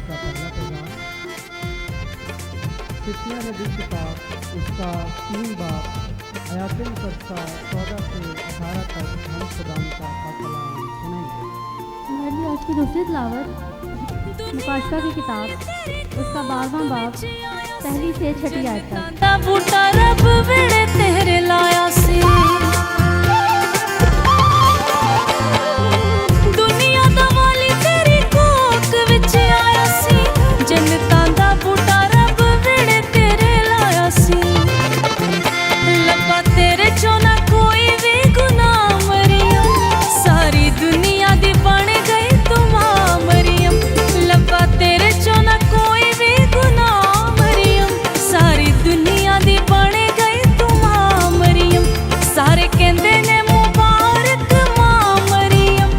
का पहला पैगाम। सिफिया नबी किताब उसका 3 बाब आयातिन 14 से 18 तक हम खुदाम का कलाम सुनेंगे। हमारे लिए आज की दूसरी तिलावत मुकाशफा की किताब उसका 12वां बाब पहली से 6 आयत तक। बूटा रब वेड़े तेरे लाया सी दुनिया दा वाली तेरी कोख विच आया सी जन्नतां दा बूटा रब वेड़े तेरे लाया सी लब्बा तेरे चों ना कोई भी गुनाह मरियम सारी दुनिया दी बन गई तू मां मरियम लब्बा तेरे चों ना कोई भी गुनाह मरियम सारी दुनिया दी बन गई तू मां मरियम सारे कहंदे ने मुबारक मां मरियम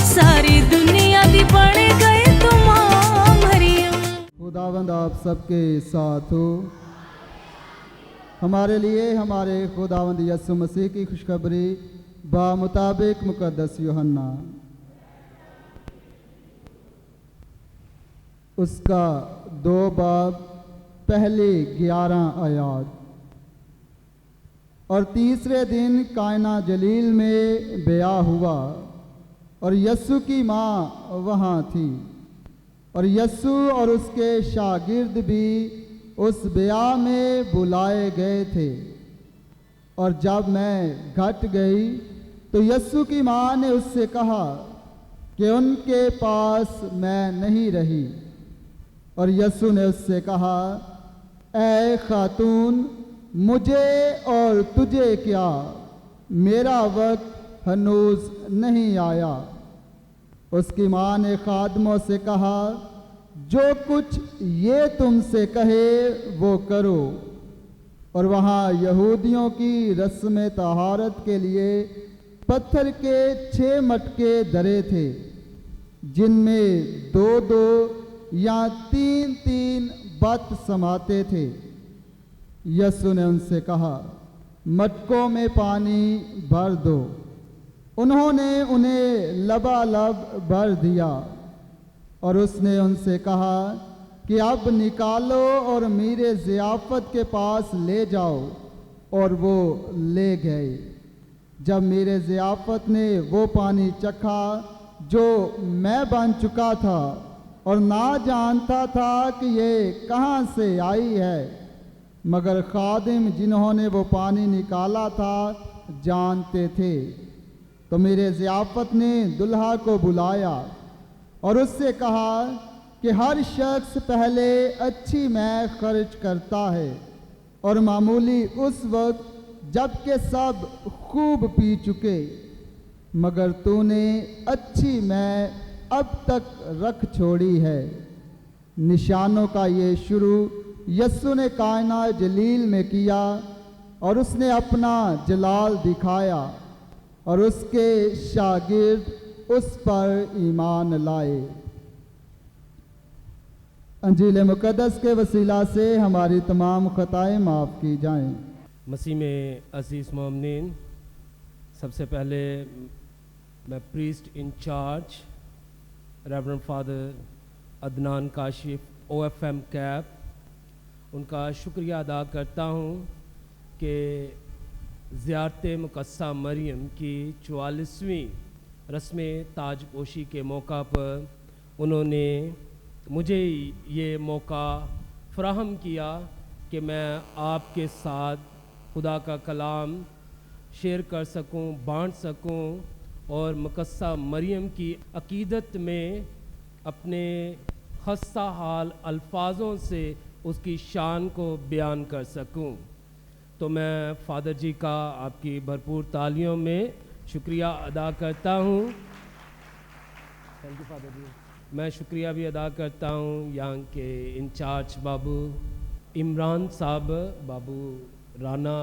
सारी दुनिया दी बन गई तू मां मरियम। खुदावंद आप सबके साथ हो। हमारे लिए हमारे खुदावंद यीशु मसीह की खुशखबरी मुताबिक मुकद्दस यूहन्ना उसका 2 बाब पहली 11 आयात। और तीसरे दिन कायना जलील में ब्याह हुआ और यस्सु की माँ वहाँ थी और यस्सु और उसके शागिर्द भी उस ब्याह में बुलाए गए थे। और जब मैं घट गई तो यस्सु की माँ ने उससे कहा कि उनके पास मैं नहीं रही। और यस्सु ने उससे कहा, ऐ खातून, मुझे और तुझे क्या, मेरा वक्त हनूज नहीं आया। उसकी माँ ने खादमों से कहा, जो कुछ ये तुमसे कहे वो करो। और वहाँ यहूदियों की रस्म तहारत के लिए पत्थर के 6 मटके धरे थे जिनमें 2-2 या 3-3 बत समाते थे। यस्सु ने उनसे कहा, मटकों में पानी भर दो। उन्होंने उन्हें लबालब भर दिया। और उसने उनसे कहा कि अब निकालो और मीरे ज़ियाफ़त के पास ले जाओ। और वो ले गए। जब मीरे ज़ियाफ़त ने वो पानी चखा जो मैं बन चुका था और ना जानता था कि ये कहाँ से आई है, मगर खादिम जिन्होंने वो पानी निकाला था जानते थे। तो मेरे ज़ियाफ़त ने दुल्हा को बुलाया और उससे कहा कि हर शख्स पहले अच्छी मै खर्च करता है और मामूली उस वक्त जबकि सब खूब पी चुके, मगर तूने अच्छी मै अब तक रख छोड़ी है। निशानों का ये शुरू यस्सु ने कायना जलील में किया और उसने अपना जलाल दिखाया और उसके शागिर्द उस पर ईमान लाए। अंजील मुक़द्दस के वसीला से हमारी तमाम खताएं माफ़ की जाएं। मसीह में अज़ीज़ मोमिनीन, सबसे पहले मैं priest in charge reverend father Adnan Kashif OFM cap उनका शुक्रिया अदा करता हूँ कि ज़ियारत मुक़द्दसा मरियम की 44वीं रस्म ताजपोशी के मौका पर उन्होंने मुझे ये मौका फ़राहम किया कि मैं आपके साथ खुदा का कलाम शेयर कर सकूं, बांट सकूं और मुक़द्दसा मरियम की अक़ीदत में अपने खस्ता हाल अल्फाजों से उसकी शान को बयान कर सकूं। तो मैं फ़ादर जी का आपकी भरपूर तालियों में शुक्रिया अदा करता हूँ। थैंक यू फ़ादर जी। मैं शुक्रिया भी अदा करता हूँ यहाँ के इंचार्ज बाबू इमरान साहब, बाबू राना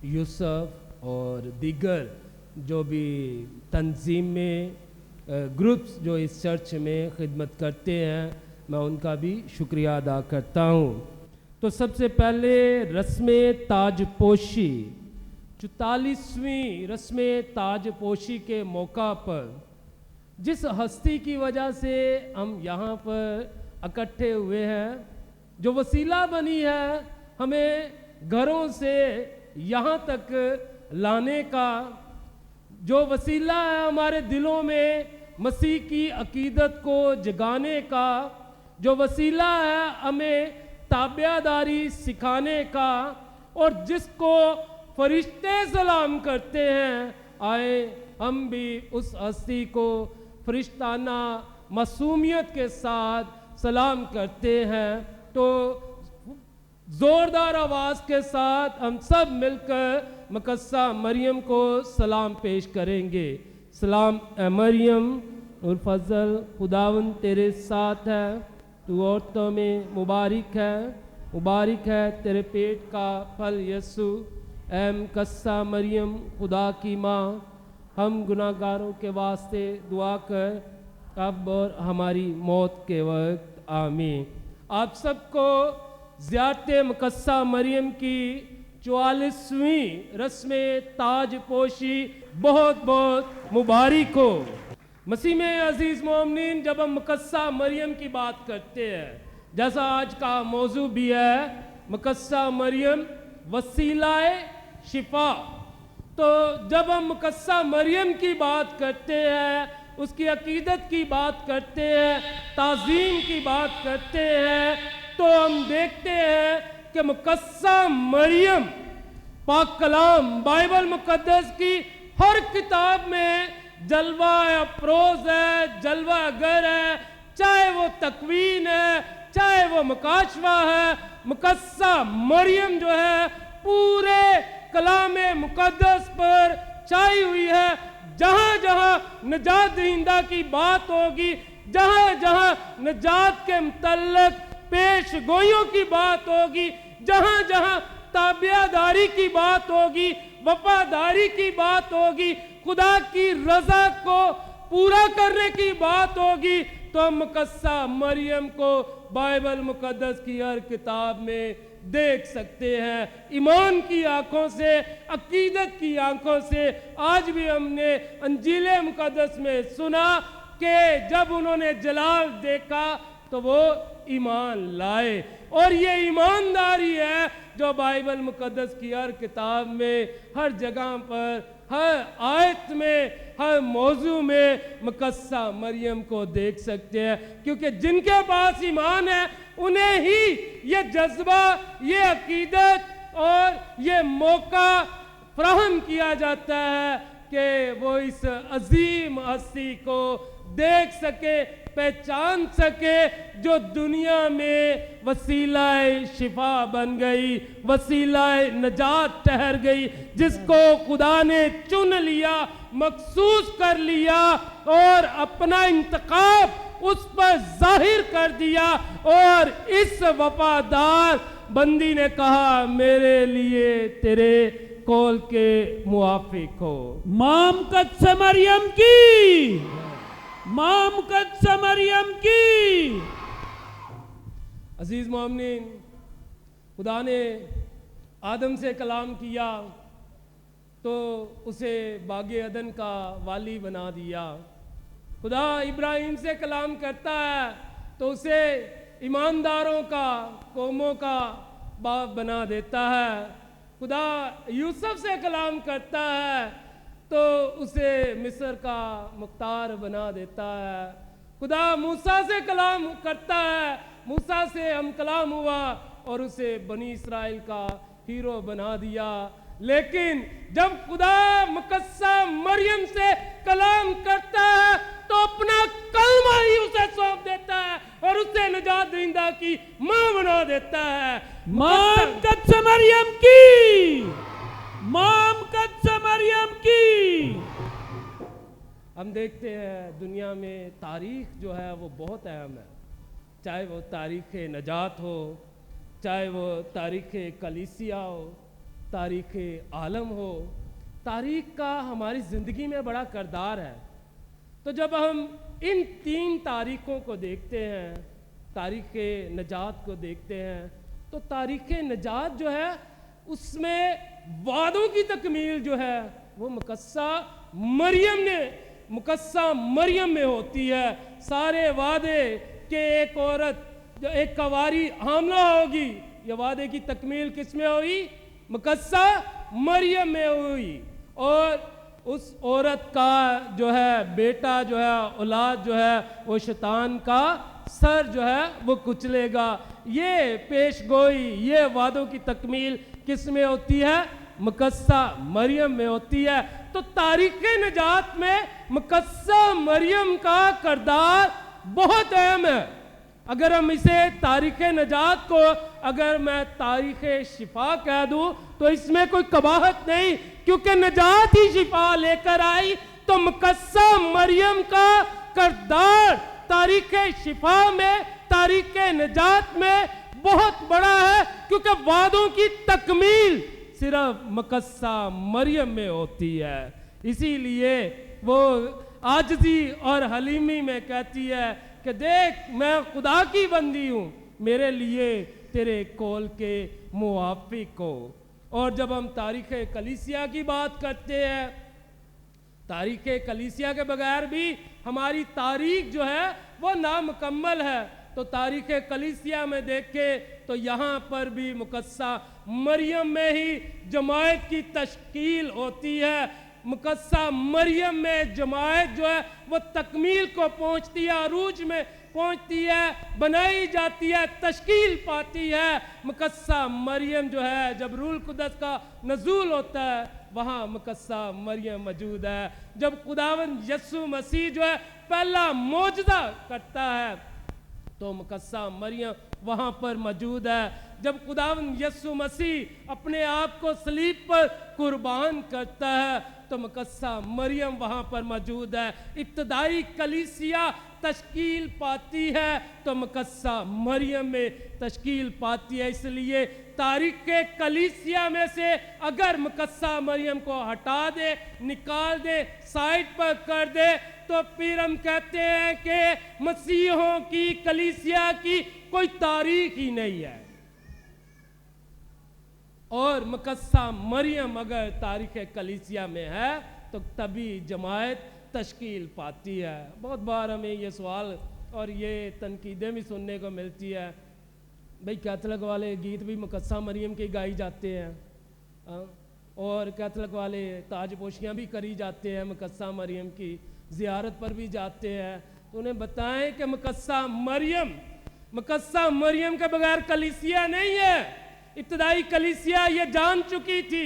यूसुफ और दीगर जो भी तंजीम में ग्रुप्स जो इस चर्च में खिदमत करते हैं, मैं उनका भी शुक्रिया अदा करता हूँ। तो सबसे पहले रस्म ताजपोशी 44वीं रस्म ताजपोशी के मौका पर जिस हस्ती की वजह से हम यहाँ पर इकट्ठे हुए हैं, जो वसीला बनी है हमें घरों से यहाँ तक लाने का, जो वसीला है हमारे दिलों में मसीह की अकीदत को जगाने का, जो वसीला है हमें ताबियादारी सिखाने का, और जिसको फरिश्ते सलाम करते हैं, आए हम भी उस हस्ती को फरिश्ताना मासूमियत के साथ सलाम करते हैं। तो जोरदार आवाज़ के साथ हम सब मिलकर मुकद्दसा मरियम को सलाम पेश करेंगे। सलाम ए मरियम और फजल खुदावन तेरे साथ है, तू औरतों में मुबारक है तेरे पेट का फल यीशु। ए मुकद्दसा मरियम खुदा की माँ, हम गुनाहगारों के वास्ते दुआ कर अब और हमारी मौत के वक्त आमीन। आप सबको ज़ियारत मुकद्दसा मरियम की 44वीं रस्म ताज पोशी बहुत बहुत मुबारक हो। मसीह में अजीज़ मोमिनीन, जब हम मुकद्दसा मरियम की बात करते हैं, जैसा आज का मौजू भी है मुकद्दसा मरियम वसीलाए शिफा, तो जब हम मुकद्दसा मरियम की बात करते हैं, उसकी अकीदत की बात करते हैं, ताज़ीम की बात करते हैं, तो हम देखते हैं कि मुकद्दसा मरियम पाक कलाम बाइबल मुकद्दस की हर किताब में जलवा अफरोज है, जलवा गर है, चाहे वो तकवीन है, चाहे वो मुकाशवा है। मुकद्दसा मरियम जो है पूरे कलाम मुकद्दस पर छाई हुई है। जहाँ जहाँ नजात दहिंदा की बात होगी, जहाँ जहाँ नजात के मुतल्लक पेश गोइयों की बात होगी, जहाँ जहाँ ताबियादारी की बात होगी, वफादारी की बात होगी, खुदा की रजा को पूरा करने की बात होगी, तो हम मुकद्दसा मरियम को बाइबल मुकद्दस की हर किताब में देख सकते हैं। ईमान की आंखों से, अकीदत की आंखों से। आज भी हमने अंजील मुकद्दस में सुना कि जब उन्होंने जलाल देखा तो वो ईमान लाए, और ये ईमानदारी है जो बाइबल मुकद्दस की हर किताब में, हर जगह पर, हर आयत में, हर मौजू में मुकद्दसा मरियम को देख सकते हैं। क्योंकि जिनके पास ईमान है उन्हें ही ये जज्बा, ये अकीदत और ये मौका फराहम किया जाता है कि वो इस अजीम हस्ती को देख सके, पहचान सके, जो दुनिया में वसीलाए शिफा बन गई, वसीलाए नजात ठहर गई, जिसको खुदा ने चुन लिया, मखसूस कर लिया और अपना इंतखाब उस पर जाहिर कर दिया। और इस वफादार बंदी ने कहा, मेरे लिए तेरे कौल के मुआफिक हो। मां मुकद्दसा मरियम की, मां मुकद्दसा मरियम की। अजीज मोमिनीन, खुदा ने आदम से कलाम किया तो उसे बागे अदन का वाली बना दिया। खुदा इब्राहिम से कलाम करता है तो उसे ईमानदारों का, कौमों का बाप बना देता है। खुदा यूसुफ से कलाम करता है तो उसे मिस्र का मुख्तार बना देता है। खुदा मूसा से कलाम करता है, मूसा से हम कलाम हुआ और उसे बनी इस्राइल का हीरो बना दिया। लेकिन जब खुदा मुकद्दसा मरियम से कलाम करता है तो अपना कलमा ही उसे सौंप देता है और उसे नजात दहिंदा की मां बना देता है। मां मुकद्दसा मरियम की, मां मुकद्दसा मरियम की। हम देखते हैं दुनिया में तारीख जो है वो बहुत अहम है, चाहे वो तारीख़ नजात हो, चाहे वो तारीख़ कलीसिया हो, तारीख़ आलम हो। तारीख़ का हमारी ज़िंदगी में बड़ा किरदार है। तो जब हम इन तीन तारीख़ों को देखते हैं, तारीख़ नजात को देखते हैं, तो तारीख़ नजात जो है उसमें वादों की तकमील जो है वो मुकद्दसा मरियम में होती है। सारे वादे कि एक औरत جو ایک کواری حاملہ ہوگی، یہ وعدے کی تکمیل کس میں ہوئی؟ مقدسہ مریم میں ہوئی، اور اس عورت کا جو ہے بیٹا جو ہے اولاد جو ہے وہ شیطان کا سر جو ہے وہ کچلے گا۔ یہ پیش گوئی، یہ وعدوں کی تکمیل کس میں ہوتی ہے؟ مقدسہ مریم میں ہوتی ہے۔ تو تاریخ نجات میں مقدسہ مریم کا کردار بہت اہم ہے۔ اگر ہم اسے تاریخ نجات کو اگر میں تاریخ شفا کہہ دوں تو اس میں کوئی قباحت نہیں، کیونکہ نجات ہی شفا لے کر آئی۔ تو مقدسہ مریم کا کردار تاریخ شفا میں، تاریخ نجات میں بہت بڑا ہے، کیونکہ وعدوں کی تکمیل صرف مقدسہ مریم میں ہوتی ہے۔ اسی لیے وہ عاجزی اور حلیمی میں کہتی ہے کہ دیکھ میں خدا کی بندی ہوں، میرے لیے تیرے قول کے موافق ہو۔ اور جب ہم تاریخ کلیسیا کی بات کرتے ہیں، تاریخ کلیسیا کے بغیر بھی ہماری تاریخ جو ہے وہ نامکمل ہے۔ تو تاریخ کلیسیا میں دیکھیں تو یہاں پر بھی مقدسہ مریم میں ہی جماعت کی تشکیل ہوتی ہے۔ مقدسہ مریم میں جماعت جو ہے وہ تکمیل کو پہنچتی ہے، عروج میں پہنچتی ہے، بنائی جاتی ہے، تشکیل پاتی ہے۔ مقدسہ مریم جو ہے جب روح القدس کا نزول ہوتا ہے وہاں مقدسہ مریم موجود ہے۔ جب خداوند یسوع مسیح جو ہے پہلا معجزہ کرتا ہے تو مقدسہ مریم وہاں پر موجود ہے۔ جب خداوند یسوع مسیح اپنے آپ کو صلیب پر قربان کرتا ہے تو مقدسہ مریم وہاں پر موجود ہے۔ ابتدائی کلیسیا تشکیل پاتی ہے تو مقدسہ مریم میں تشکیل پاتی ہے۔ اس لیے تاریخ کے کلیسیا میں سے اگر مقدسہ مریم کو ہٹا دے، نکال دے، سائڈ پر کر دے تو پھر ہم کہتے ہیں کہ مسیحوں کی کلیسیا کی کوئی تاریخ ہی نہیں ہے۔ اور مقدسہ مریم اگر تاریخ کلیسیا میں ہے تو تبھی جماعت تشکیل پاتی ہے۔ بہت بار ہمیں یہ سوال اور یہ تنقیدیں بھی سننے کو ملتی ہے، بھئی کیتھولک والے گیت بھی مقدسہ مریم کے گائی جاتے ہیں، اور کیتھولک والے تاج پوشیاں بھی کری جاتے ہیں، مقدسہ مریم کی زیارت پر بھی جاتے ہیں۔ تو انہیں بتائیں کہ مقدسہ مریم کے بغیر کلیسیا نہیں ہے۔ ابتدائی کلیسیا یہ جان چکی تھی۔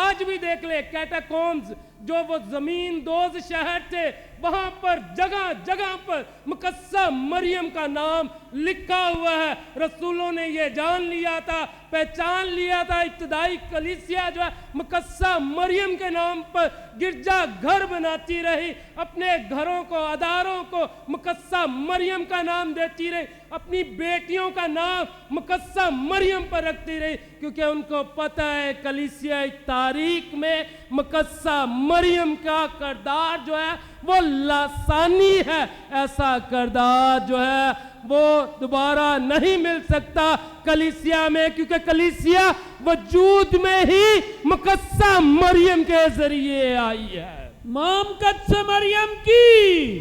آج بھی دیکھ لے کیٹاکومز جو وہ زمین دوز شہر تھے، وہاں پر جگہ جگہ پر مقدسہ مریم کا نام لکھا ہوا ہے۔ رسولوں نے یہ جان لیا تھا، پہچان لیا تھا۔ ابتدائی کلیسیا جو ہے مقدسہ مریم کے نام پر گرجا گھر بناتی رہی، اپنے گھروں کو، اداروں کو مقدسہ مریم کا نام دیتی رہی، اپنی بیٹیوں کا نام مقدسہ مریم پر رکھتی رہی، کیونکہ ان کو پتہ ہے کلیسیائی تاریخ میں مقدسہ مریم کا کردار جو ہے وہ لاسانی ہے۔ ایسا کردار جو ہے وہ دوبارہ نہیں مل سکتا کلیسیا میں، کیونکہ کلیسیا وجود میں ہی مقدسہ مریم کے ذریعے آئی ہے۔ ماں مقدسہ مریم کی،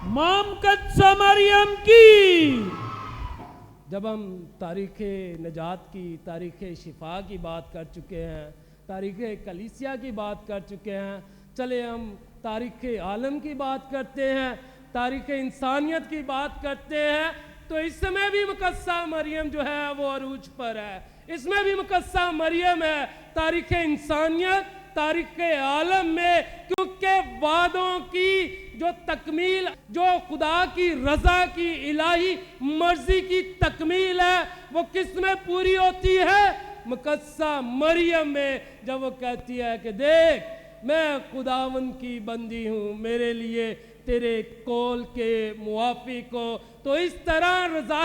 ماں مقدسہ مریم کی۔ جب ہم تاریخ نجات کی، تاریخ شفا کی بات کر چکے ہیں، تاریخ کلیسیا کی بات کر چکے ہیں، چلے ہم تاریخ عالم کی بات کرتے ہیں، تاریخ انسانیت کی بات کرتے ہیں۔ تو اس میں بھی مقدسہ مریم جو ہے وہ عروج پر ہے، اس میں بھی مقدسہ مریم ہے۔ تاریخ انسانیت، تاریخ عالم میں، کیونکہ وعدوں کی جو تکمیل، جو خدا کی رضا کی الہی مرضی کی تکمیل ہے، وہ کس میں پوری ہوتی ہے؟ مقدسہ مریم میں، جب وہ کہتی ہے کہ دیکھ میں خداوند کی بندی ہوں، میرے لیے تیرے قول کے موافق ہو۔ تو اس طرح رضا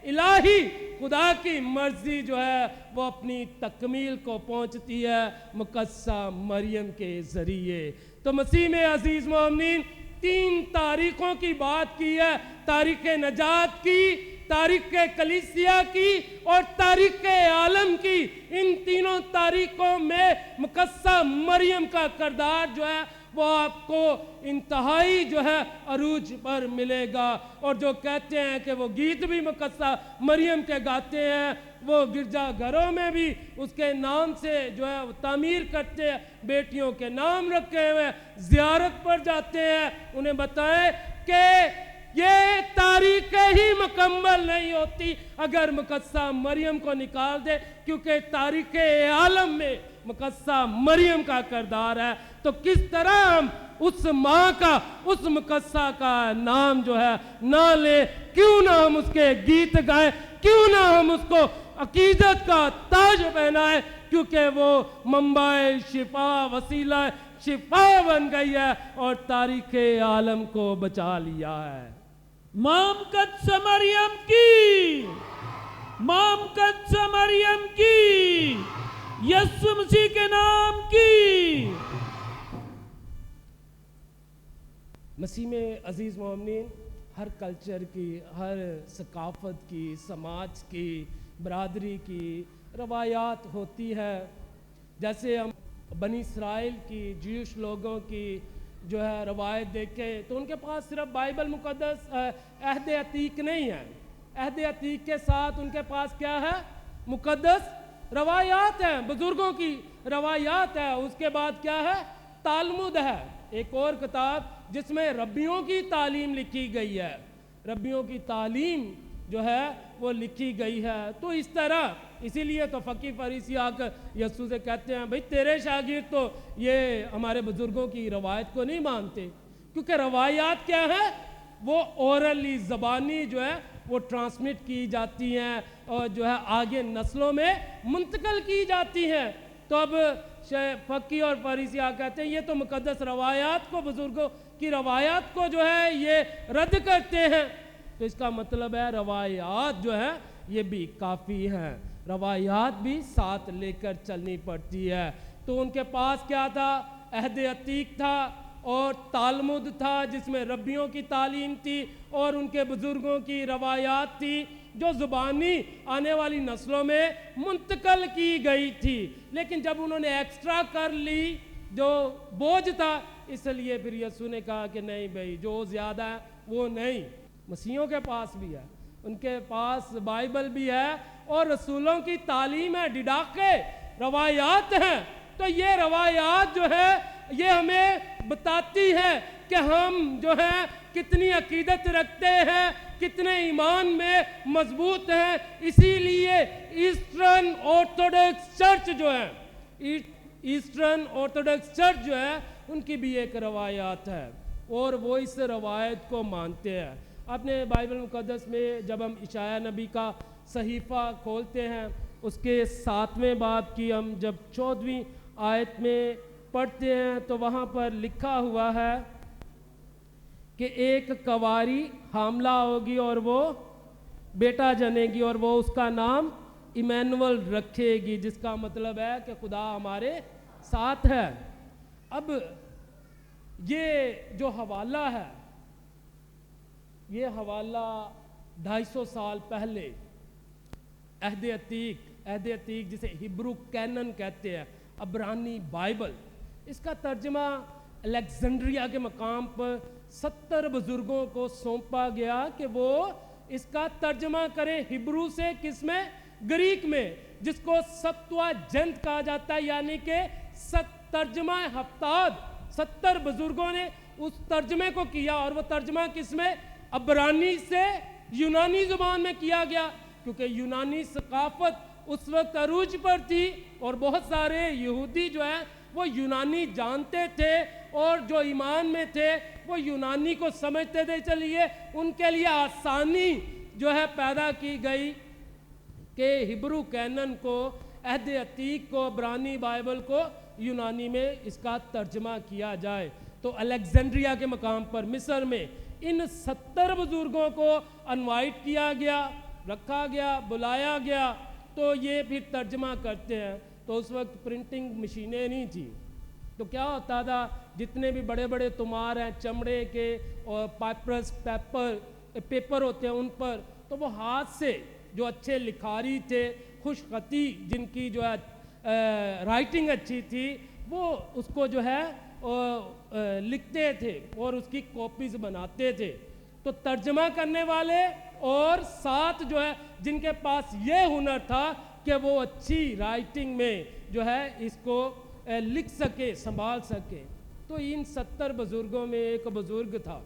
الہی، خدا کی مرضی جو ہے وہ اپنی تکمیل کو پہنچتی ہے مقدسہ مریم کے ذریعے۔ تو مسیح میں عزیز مومنین، 3 تاریخوں کی بات کی ہے، تاریخ نجات کی، تاریخ کلیسیا کی اور تاریخ عالم کی۔ ان تینوں تاریخوں میں مقدسہ مریم کا کردار جو ہے वो आपको इंतहाई जो है अरूज पर मिलेगा। और जो कहते हैं कि वो गीत भी मुकद्दसा मरियम के गाते हैं, वो गिरजा घरों में भी उसके नाम से जो है तामीर करते हैं, बेटियों के नाम रखे हुए, ज़ियारत पर जाते हैं, उन्हें बताएं कि ये तारीख ही मुकम्मल नहीं होती अगर मुकद्दसा मरियम को निकाल दे, क्योंकि तारीख आलम में मुकद्दसा मरियम का किरदार है। तो किस तरह हम उस माँ का, उस मुकद्दसा का नाम जो है ना ले, क्यों ना हम उसके गीत गाएं, क्यों ना हम उसको अकीदत का ताज पहनाएं, क्योंकि वो मंबाए शिफा, वसीला शिफा बन गई है और तारीख आलम को बचा लिया है। मां मुकद्दसा मरियम की, मां मुकद्दसा मरियम की, यीशु मसीह के नाम की। मसीह में अजीज़ मोमिनीन, हर कल्चर की, हर सकाफ़त की, समाज की, बरादरी की रवायात होती है। जैसे हम बनी इसराइल की, ज्यूश लोगों की जो है रवायत देखें तो उनके पास सिर्फ बाइबल मुकद्दस अहद अतीक नहीं है। अहद अतीक के साथ उनके पास क्या है? मुकद्दस रवायात हैं, बुजुर्गों की रवायात है। उसके बाद क्या है? तालमुद है, एक और किताब जिसमें रब्बियों की तालीम लिखी गई है, रब्बियों की तालीम जो है वो लिखी गई है। तो इस तरह, इसीलिए तो फ़कीह फरीसी आकर यीशु से कहते हैं, भाई तेरे शागिर्द तो ये हमारे बुजुर्गों की रवायत को नहीं मानते, क्योंकि रवायात क्या है? वो ओरली ज़बानी जो है वो ट्रांसमिट की जाती हैं और जो है आगे नस्लों में मुंतकल की जाती हैं। तो अब फ़कीह और फरीसी आकर कहते हैं ये तो मुकद्दस रवायात को, बुजुर्गों की रवायात को जो है ये रद्द करते हैं। तो इसका मतलब है रवायात जो है ये भी काफ़ी हैं, रवायात भी साथ लेकर चलनी पड़ती है। तो उनके पास क्या था? अहद अतीक था और तालमुद था जिसमें रब्बियों की तालीम थी और उनके बुजुर्गों की रवायात थी जो ज़ुबानी आने वाली नस्लों में मुंतकल की गई थी। लेकिन जब उन्होंने एक्स्ट्रा कर ली जो बोझ था, इसलिए फिर यीशु ने कहा कि नहीं भाई, जो ज़्यादा है वो नहीं। मसीहों के पास भी है, उनके पास बाइबल भी है और रसूलों की तालीम है, डिडाके रवायात हैं। तो ये रवायात जो है ये हमें बताती है कि हम जो है कितनी अकीदत रखते हैं, कितने ईमान में मजबूत हैं। इसीलिए ईस्टर्न ऑर्थोडॉक्स चर्च जो है, ईस्टर्न ऑर्थोडॉक्स चर्च जो है उनकी भी एक रवायात है और वो इस रवायत को मानते हैं। आपने बाइबल मुकद्दस में जब हम इशाया नबी का सहीफ़ा खोलते हैं, उसके 7वें बाब की हम जब 14वीं आयत में पढ़ते हैं तो वहाँ पर लिखा हुआ है कि एक कवारी हामला होगी और वो बेटा जनेगी और वो उसका नाम इमैनुअल रखेगी, जिसका मतलब है कि खुदा हमारे साथ है। अब ये जो हवाला है, ये हवाला 250 साल पहले अहद अतीक जिसे हिब्रू कैनन कहते हैं, अब्रानी बाइबल, इसका तर्जमा अलेक्जेंड्रिया के मकाम पर 70 बुजुर्गों को सौंपा गया कि वो इसका तर्जमा करें हिब्रू से, किसमें? ग्रीक में, जिसको सत्वाजेंट कहा जाता है, यानी कि तर्जमा हफ्ताद। 70 बुजुर्गों ने उस तर्जमे को किया और वो तर्जमा किसमें? अब्रानी से यूनानी ज़ुबान में किया गया, क्योंकि यूनानी सकाफत उस वक्त अरूज पर थी और बहुत सारे यहूदी जो है वो यूनानी जानते थे और जो ईमान में थे वो यूनानी को समझते थे। चलिए उनके लिए आसानी जो है पैदा की गई कि हिब्रू कैनन को, अहद अतीक को, अब्रानी बाइबल को यूनानी में इसका तर्जमा किया जाए। तो अलेक्जेंड्रिया के मकाम पर मिस्र में इन 70 बुजुर्गों को इनवाइट किया गया, रखा गया, बुलाया गया, तो ये फिर तर्जमा करते हैं। तो उस वक्त प्रिंटिंग मशीनें नहीं थी, तो क्या होता था, जितने भी बड़े बड़े तुमार हैं चमड़े के और पाइप्रस पेपर होते हैं उन पर, तो वो हाथ से जो अच्छे लिखारी थे, खुशखती जिनकी जो है राइटिंग अच्छी थी, वो उसको जो है لکھتے تھے اور اس کی کاپیز بناتے تھے. تو ترجمہ کرنے والے اور ساتھ جو ہے جن کے پاس یہ ہنر تھا کہ وہ اچھی رائٹنگ میں جو ہے اس کو لکھ سکے, سنبھال سکے. تو ان 70 بزرگوں میں ایک بزرگ تھا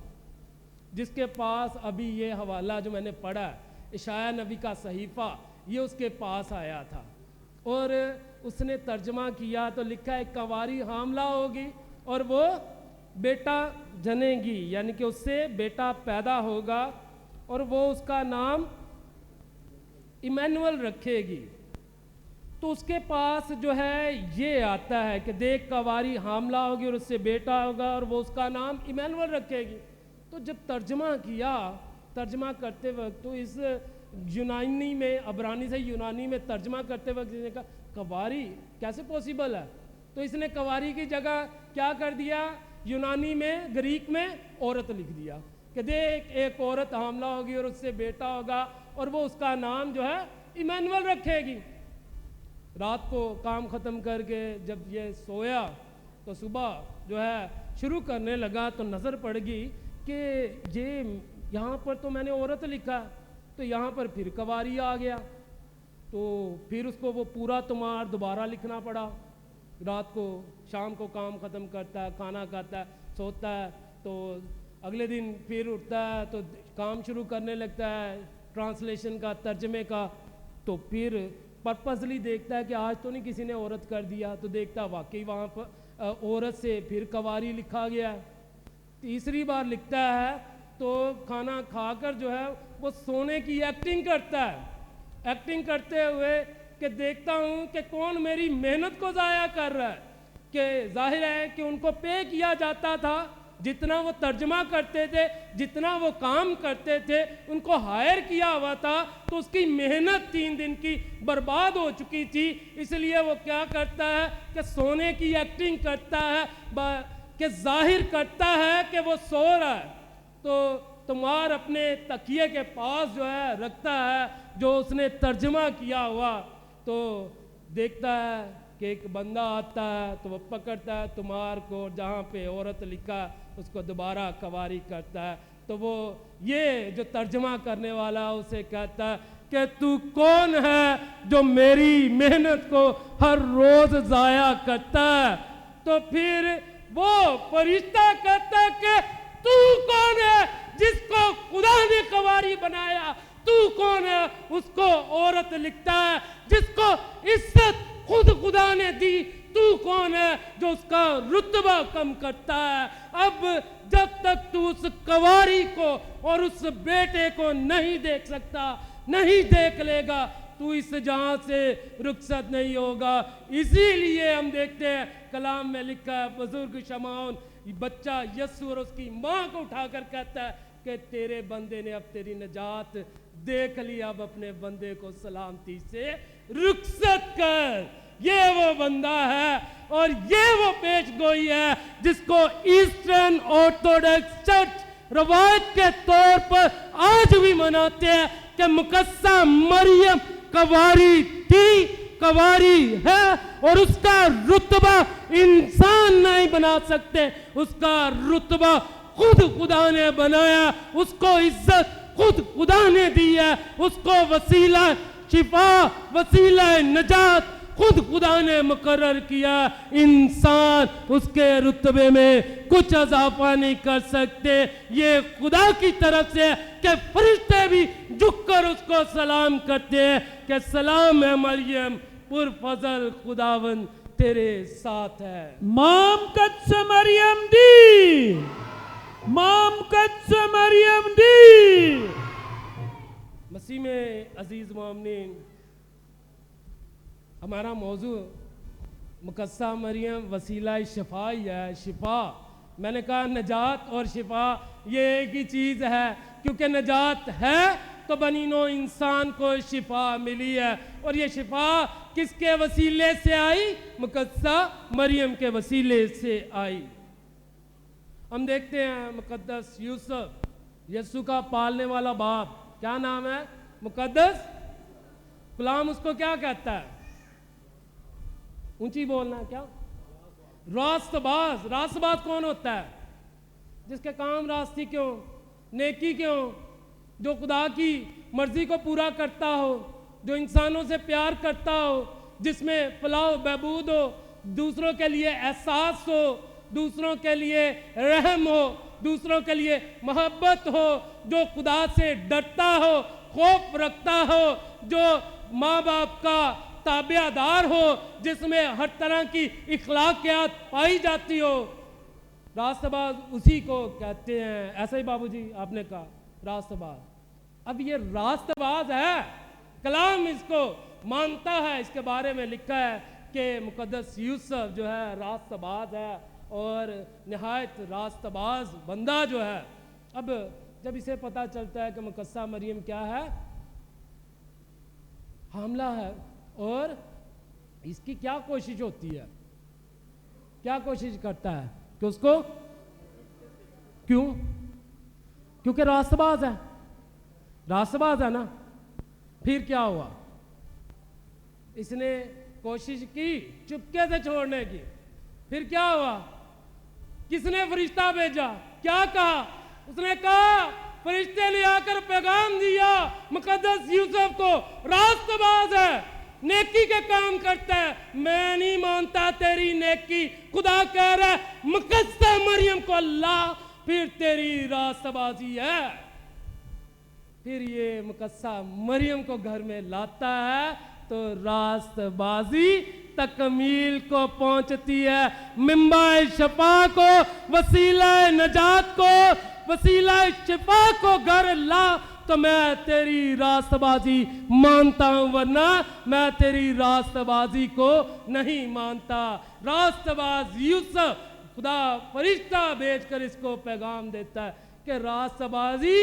جس کے پاس ابھی یہ حوالہ جو میں نے پڑھا ہے, اشعیاء نبی کا صحیفہ, یہ اس کے پاس آیا تھا اور اس نے ترجمہ کیا. تو لکھا ہے کنواری حاملہ ہوگی اور وہ بیٹا جنے گی, یعنی کہ اس سے بیٹا پیدا ہوگا اور وہ اس کا نام ایمینول رکھے گی. تو اس کے پاس جو ہے یہ آتا ہے کہ دیکھ کنواری حاملہ ہوگی اور اس سے بیٹا ہوگا اور وہ اس کا نام ایمینول رکھے گی. تو جب ترجمہ کیا, ترجمہ کرتے وقت تو اس یونانی میں, عبرانی سے یونانی میں ترجمہ کرتے وقت اس نے کہا کنواری کیسے پوسیبل ہے. تو اس نے کنواری کی جگہ کیا کر دیا, یونانی میں, گریک میں عورت لکھ دیا کہ دیکھ ایک عورت حاملہ ہوگی اور اس سے بیٹا ہوگا اور وہ اس کا نام جو ہے ایمینول رکھے گی. رات کو کام ختم کر کے جب یہ سویا تو صبح جو ہے شروع کرنے لگا تو نظر پڑ گئی کہ یہ یہاں پر تو میں نے عورت لکھا, تو یہاں پر پھر کنواری آ گیا. تو پھر اس کو وہ پورا تمہار دوبارہ لکھنا پڑا. رات کو شام کو کام ختم کرتا ہے, کھانا کھاتا ہے, سوتا ہے, تو اگلے دن پھر اٹھتا ہے تو کام شروع کرنے لگتا ہے ٹرانسلیشن کا, ترجمے کا. تو پھر پرپزلی دیکھتا ہے کہ آج تو نہیں کسی نے عورت کر دیا, تو دیکھتا واقعی وہاں پر عورت سے پھر کنواری لکھا گیا. تیسری بار لکھتا ہے تو کھانا کھا کر جو ہے وہ سونے کی ایکٹنگ کرتا ہے, ایکٹنگ کرتے ہوئے کہ دیکھتا ہوں کہ کون میری محنت کو ضائع کر رہا ہے. کہ ظاہر ہے کہ ان کو پے کیا جاتا تھا, جتنا وہ ترجمہ کرتے تھے, جتنا وہ کام کرتے تھے, ان کو ہائر کیا ہوا تھا, تو اس کی محنت 3 دن کی برباد ہو چکی تھی. اس لیے وہ کیا کرتا ہے کہ سونے کی ایکٹنگ کرتا ہے, کہ ظاہر کرتا ہے کہ وہ سو رہا ہے. تو تمہار اپنے تکیے کے پاس جو ہے رکھتا ہے جو اس نے ترجمہ کیا ہوا. تو دیکھتا ہے کہ ایک بندہ آتا ہے تو وہ پکڑتا ہے تمہار کو, جہاں پہ عورت لکھا اس کو دوبارہ کنواری کرتا ہے. تو وہ یہ جو ترجمہ کرنے والا اسے کہتا ہے کہ تو کون ہے جو میری محنت کو ہر روز ضائع کرتا ہے. تو پھر وہ فرشتہ کہتا ہے کہ تو کون ہے جس کو خدا نے کنواری بنایا, تو کون ہے اس کو عورت لکھتا ہے, جس کو عزت خود خدا نے دی, تو کون ہے جو اس کا رتبہ کم کرتا ہے. اب جب تک تو اس کنواری کو اور اس بیٹے کو نہیں دیکھ سکتا, نہیں دیکھ لے گا, تو اس جہاں سے رخصت نہیں ہوگا. اسی لیے ہم دیکھتے ہیں کلام میں لکھا ہے, بزرگ شمعون بچہ یسوع اور اس کی ماں کو اٹھا کر کہتا ہے کہ تیرے بندے نے اب تیری نجات دیکھ لی, اب اپنے بندے کو سلامتی سے رخصت کر. یہ وہ بندہ ہے اور یہ وہ پیش گوئی ہے جس کو ایسٹرن آرتھوڈکس چرچ روایت کے طور پر آج بھی مناتے ہیں کہ مقدسہ مریم کنواری تھی, کنواری ہے, اور اس کا رتبہ انسان نہیں بنا سکتے, اس کا رتبہ خود خدا نے بنایا, اس کو عزت خود خدا نے دی ہے, اس کو وسیلہ شفا, وسیلہ نجات خود خدا نے مقرر کیا. انسان اس کے رتبے میں کچھ اضافہ نہیں کر سکتے. یہ خدا کی طرف سے کہ فرشتے بھی جھک کر اس کو سلام کرتے ہیں کہ سلام ہے مریم, پر فضل خداوند تیرے ساتھ ہے. مام قدس مریم دی, مام قدس مریم دی. مسیح میں عزیز مومنین, ہمارا موضوع مقدسہ مریم وسیلہ شفا ہی ہے. شفا, میں نے کہا نجات اور شفا یہ ایک ہی چیز ہے, کیونکہ نجات ہے تو بنی نوع انسان کو شفا ملی ہے, اور یہ شفا کس کے وسیلے سے آئی؟ مقدسہ مریم کے وسیلے سے آئی. ہم دیکھتے ہیں مقدس یوسف, یسوع کا پالنے والا باپ, کیا نام ہے؟ مقدس. غلام اس کو کیا کہتا ہے؟ اونچی بولنا, کیا؟ रास्तबाज कौन होता है? जिसके काम रास्ते के हो, नेकी के हो, जो खुदा की मर्जी को पूरा करता हो, जो इंसानों से प्यार करता हो, जिसमें फलाह बहबूद हो, दूसरों के लिए एहसास हो, दूसरों के लिए रहम हो, दूसरों के लिए मोहब्बत हो, जो खुदा से डरता हो, खौफ रखता हो, जो माँ बाप का ताबेदार हो, जिसमें हर तरह की इखलाकियात पाई जाती हो, रास्तबाज उसी को कहते हैं। ऐसा ही बाबूजी आपने कहा, रास्तबाज। अब ये रास्तबाज है, कलाम इसको मानता है। इसके बारे में लिखा है कि मुकद्दस यूसुफ जो है रास्तबाज है और निहायत रास्तबाज बंदा जो है। अब जब इसे पता चलता है कि मुकद्दसा मरियम क्या है, हामला है, और इसकी क्या कोशिश होती है, क्या कोशिश करता है कि उसको, क्योंकि रास्तबाज है ना। फिर क्या हुआ? इसने कोशिश की चुपके से छोड़ने की। फिर क्या हुआ? किसने फरिश्ता भेजा? क्या कहा? उसने कहा, फरिश्ते ने आकर पैगाम दिया मुकद्दस यूसुफ को, रास्तबाज है, नेकी के काम करता है, मैं नहीं मानता तेरी नेकी। खुदा कह रहा है मुकद्दसा मरियम को अल्लाह, फिर तेरी रास्तबाजी है। फिर ये मुकद्दसा मरियम को घर में लाता है तो रास्तबाजी तकमील को पहुंचती है। मिंबाए शफा को, वसीला नजात को, वसीला शिफा को घर ला तो मैं तेरी रास्तबाजी मानता हूं, वरना मैं तेरी रास्तबाजी को नहीं मानता। रास्तबाज यूसुफ, खुदा फरिश्ता भेजकर इसको पैगाम देता है कि रास्तबाजी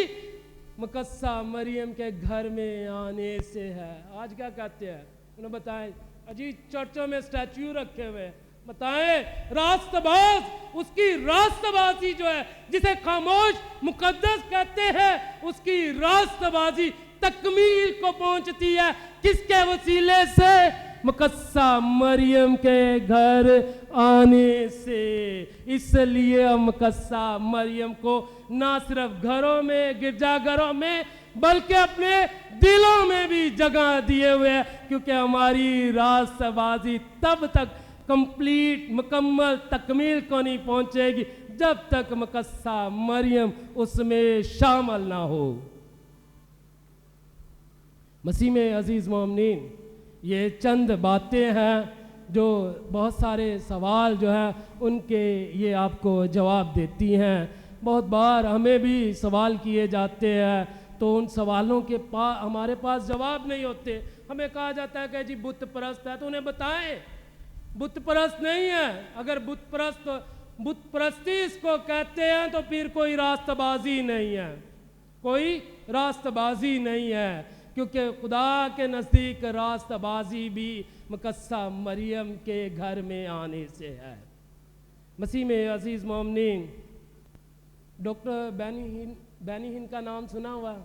मुकद्दसा मरियम के घर में आने से है। आज क्या कहते हैं? उन्हें बताएं, अजी चर्चों में स्टैच्यू रखे हुए, बताएं रास्तबाज, उसकी रास्तबाजी जो है, जिसे खामोश मुकद्दस कहते हैं, उसकी रास्तबाजी तकमील को पहुंचती है। किसके वसीले से? मुकद्दसा मरियम के घर आने से। इसलिए हम मुकद्दसा मरियम को ना सिर्फ घरों में, गिरजाघरों में, बल्कि अपने दिलों में भी जगह दिए हुए हैं, क्योंकि हमारी रास्तबाजी तब तक कंप्लीट, मुकम्मल, तकमील को नहीं पहुंचेगी जब तक मुकद्दसा मरियम उसमें शामिल ना हो। मसीह में अजीज मोमिनीन, ये चंद बातें हैं जो बहुत सारे सवाल जो है उनके ये आपको जवाब देती हैं। बहुत बार हमें भी सवाल किए जाते हैं तो उन सवालों के हमारे पास जवाब नहीं होते। हमें कहा जाता है कि जी बुत परस्त है, तो उन्हें बताएं बुत परस्त नहीं है। अगर बुत परस्ती इसको कहते हैं तो फिर कोई रास्तबाजी नहीं है, कोई रास्तबाजी नहीं है, क्योंकि खुदा के नज़दीक रास्तबाजी भी मुकद्दसा मरियम के घर में आने से है। मसीह में अजीज़ मोमिनीन, डॉक्टर बैनी हिन का नाम सुना हुआ?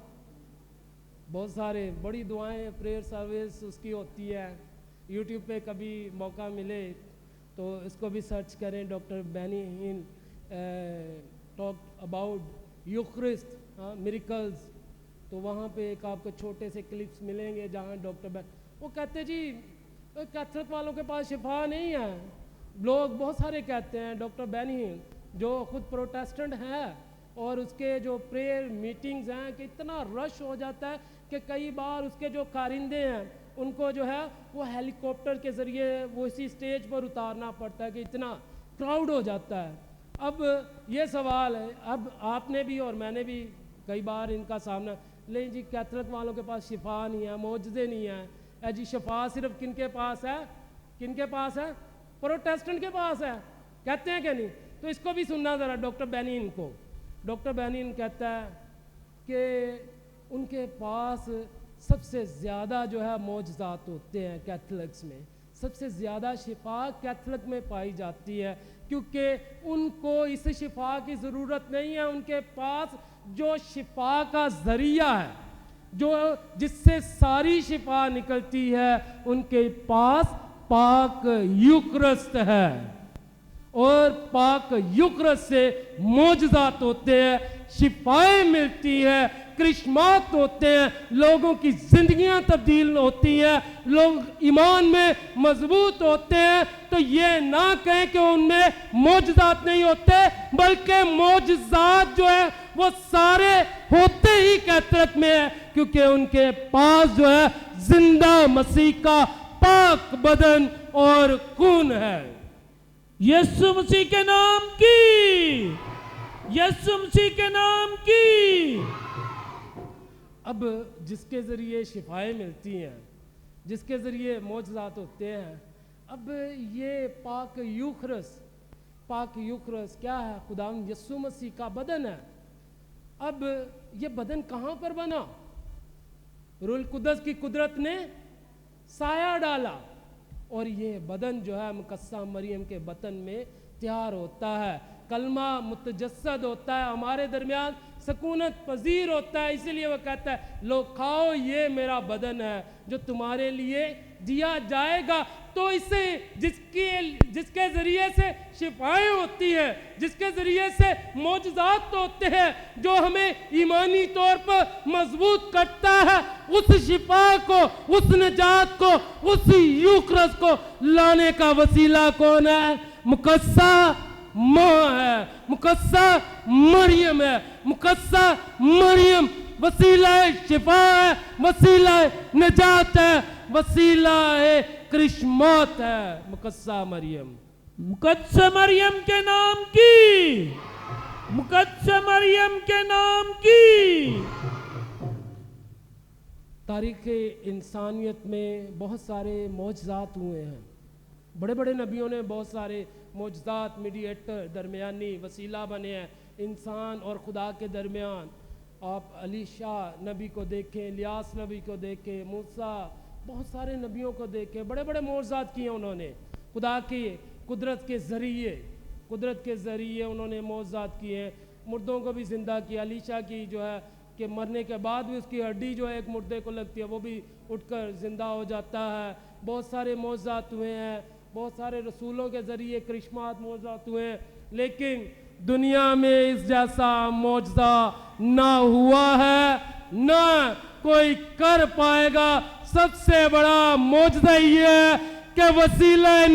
बहुत सारे बड़ी दुआएं, प्रेयर सर्विस उसकी होती है। यूट्यूब पे कभी मौका मिले तो इसको भी सर्च करें, डॉक्टर बैनी हिन टॉक अबाउट यूक्रिस्ट मिरेकल्स। तो वहाँ पे एक आपको छोटे से क्लिप्स मिलेंगे जहाँ डॉक्टर वो कहते जी कैथलिक वालों के पास शिफा नहीं है। लोग बहुत सारे कहते हैं, डॉक्टर बैनी हिन जो खुद प्रोटेस्टेंट है और उसके जो प्रेयर मीटिंग्स हैं कि इतना रश हो जाता है कि कई बार उसके जो कारिंदे हैं उनको जो है वो हेलीकॉप्टर के ज़रिए वो इसी स्टेज पर उतारना पड़ता है कि इतना क्राउड हो जाता है। अब ये सवाल है, अब आपने भी और मैंने भी कई बार इनका सामना, लेकिन जी कैथलिक वालों के पास शिफा नहीं है, मौजज़े नहीं है। जी शिफा सिर्फ किनके पास है? किनके पास है? प्रोटेस्टेंट के पास है, कहते हैं कि नहीं? तो इसको भी सुनना ज़रा डॉक्टर बैनिन को। डॉक्टर बैनिन कहता है कि उनके पास सबसे ज़्यादा जो है मौजज़ात होते हैं कैथलिक्स में, सबसे ज़्यादा शिफा कैथलिक में पाई जाती है, क्योंकि उनको इस शिफा की ज़रूरत नहीं है। उनके पास जो शिफा का ज़रिया है, जो जिससे सारी शिफा निकलती है, उनके पास पाक यूक्रिस्ट है। और पाक युक्रस से मोजज़ात होते हैं, शिफाएं मिलती हैं, करिश्मात होते हैं, लोगों की जिंदगियां तब्दील होती हैं, लोग ईमान में मजबूत होते हैं। तो ये ना कहें कि उनमें मोजज़ात नहीं होते, बल्कि मोजज़ात जो है वो सारे होते ही कैथलिक में है, क्योंकि उनके पास जो है जिंदा मसीह का पाक बदन और खून है। यीशु मसीह के नाम की, यीशु मसीह के नाम की। अब जिसके ज़रिए शिफाएं मिलती हैं, जिसके ज़रिए मोजज़ात होते हैं, अब ये पाक यूखरस क्या है? खुदावंद यीशु मसीह का बदन है। अब ये बदन कहाँ पर बना? रूहुल कुद्दस की कुदरत ने साया डाला और ये बदन जो है मुकस्सा मरियम के बतन में तैयार होता है, कलमा मुतजस्सद होता है, हमारे दरमियान सकूनत पजीर होता है। इसीलिए वो कहता है लो खाओ, ये मेरा बदन है जो तुम्हारे लिए दिया जाएगा। तो इसे जिसके ज़रिए से शिफाएं होती हैं, जिसके ज़रिए से मोजज़ात होते हैं, जो हमें ईमानी तौर पर मजबूत करता है, उस शिफा को, उस निजात को, उस यूक्रस को लाने का वसीला कौन है? मुकस्सा माँ है, मुकस्सा मरियम है। मुकस्सा मरियम वसीला शिफा है, वसीला निजात है, वसीला करिश्मात है। मुकस्सा मरियम, मुकद्दस मरियम के नाम की, मुकद्दस मरियम के नाम की। तारीख़ इंसानियत में बहुत सारे मौजज़ात हुए हैं, बड़े बड़े नबियों ने बहुत सारे मौजज़ात, मीडिएटर, दरमियानी वसीला बने हैं इंसान और खुदा के दरमियान। आप अलीशा नबी को देखें, इलियास नबी को देखें, मूसा, बहुत सारे नबियों को देखें, बड़े बड़े मौजज़ात किए उन्होंने खुदा की कुदरत के ज़रिए उन्होंने मौजज़ात किए। मुर्दों को भी ज़िंदा किया। अलीशा की जो है कि मरने के बाद भी उसकी हड्डी जो है एक मुर्दे को लगती है, वो भी उठकर ज़िंदा हो जाता है। बहुत सारे मौजज़ात हुए हैं, बहुत सारे रसूलों के ज़रिए करिश्मात मौजज़ात हुए हैं, लेकिन दुनिया में इस जैसा मौजज़ा ना हुआ है, ना कोई कर पाएगा। सबसे बड़ा मौजज़ा ये है कि वसीला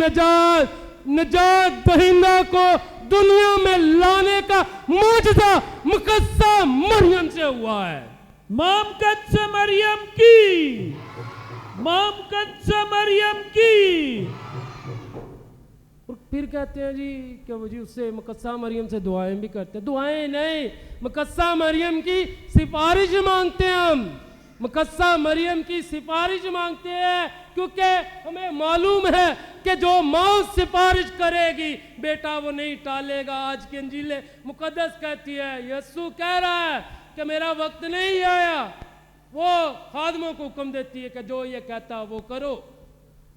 नजात दहिंदा को दुनिया में लाने का मौजज़ा मुकद्दस मरियम से हुआ है। मां मुकद्दस मरियम की, मां मुकद्दस मरियम की। और फिर कहते हैं जी कि वो जी उससे मुकद्दसा मरियम से दुआएं भी करते हैं। दुआएं नहीं, मुकद्दसा मरियम की सिफारिश मांगते हैं हम, मुकद्दसा मरियम की सिफारिश मांगते हैं, क्योंकि हमें मालूम है कि जो माँ सिफारिश करेगी बेटा वो नहीं टालेगा। आज की इंजील मुकद्दस कहती है, यीशु कह रहा है कि मेरा वक्त नहीं आया। वो खादमों को हुक्म देती है कि जो ये कहता वो करो।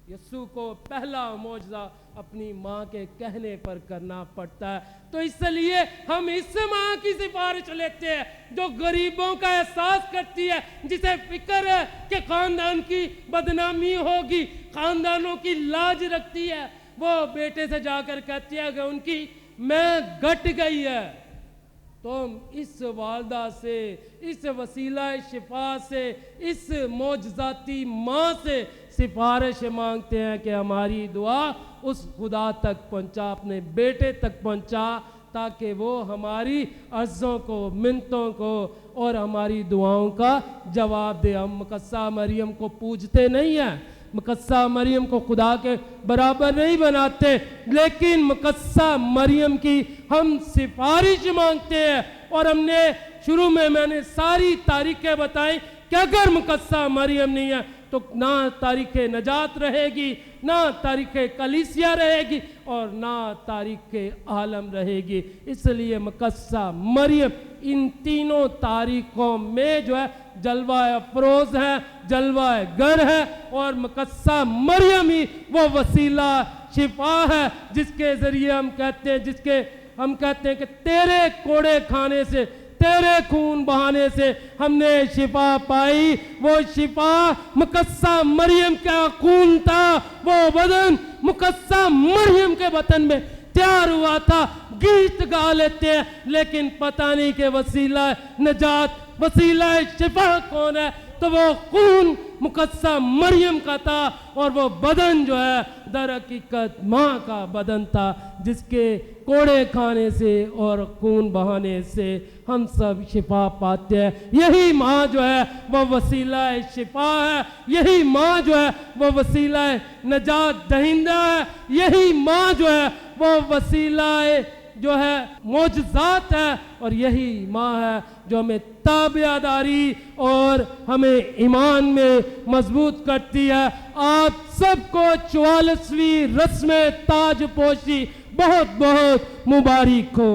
यीशु को पहला मौजज़ा अपनी माँ के कहने पर करना पड़ता है। तो इसलिए हम इस माँ की सिफारिश लेते हैं जो गरीबों का एहसास करती है, जिसे फिक्र है कि खानदान की बदनामी होगी, खानदानों की लाज रखती है। वो बेटे से जाकर कहती है कि उनकी मैं घट गई है। तो हम इस वालदा से, इस वसीला शिफा से, इस मौजज़ाती माँ से सिफारिश मांगते हैं कि हमारी दुआ उस खुदा तक पहुंचा, अपने बेटे तक पहुंचा, ताकि वो हमारी अर्ज़ों को, मिन्नतों को और हमारी दुआओं का जवाब दे। हम मुकद्दसा मरियम को पूजते नहीं हैं, मुकद्दसा मरियम को खुदा के बराबर नहीं बनाते, लेकिन मुकद्दसा मरियम की हम सिफारिश मांगते हैं। और हमने शुरू में मैंने सारी तारीखें बताई कि अगर मुकद्दसा मरियम नहीं है तो ना तारीख़ नजात रहेगी, ना तारीख़ कलीसिया रहेगी और ना तारीख़ आलम रहेगी। इसलिए मुकद्दसा मरियम इन तीनों तारीखों में जो है जलवा अफरोज़ है, जलवा गर है, और मुकद्दसा मरियम ही वो वसीला शिफा है जिसके ज़रिए हम कहते हैं कि तेरे कोड़े खाने से, तेरे खून बहाने से हमने शिफा पाई। वो शिफा मुकद्दसा मरियम का खून था, वो बदन मुकद्दसा मरियम के बतन में तैयार हुआ था, गीत गा लेते हैं, लेकिन पता नहीं कि वसीला नजात, वसीला शिफा कौन है। तो वो खून मुकद्दसा मरियम का था, और वो बदन जो है दर हकीकत माँ का बदन था, जिसके कोड़े खाने से और खून बहाने से हम सब शिफा पाते हैं। यही माँ जो है वो वसीला शिफा है, यही माँ जो है वो वसीला नजात दहिंदा है, यही माँ जो है वो वसीला जो है मौजज़ात है, और यही माँ है जो हमें ताबियादारी और हमें ईमान में मजबूत करती है। आप सबको 44वीं रस्म ताज पोशी बहुत बहुत मुबारक हो।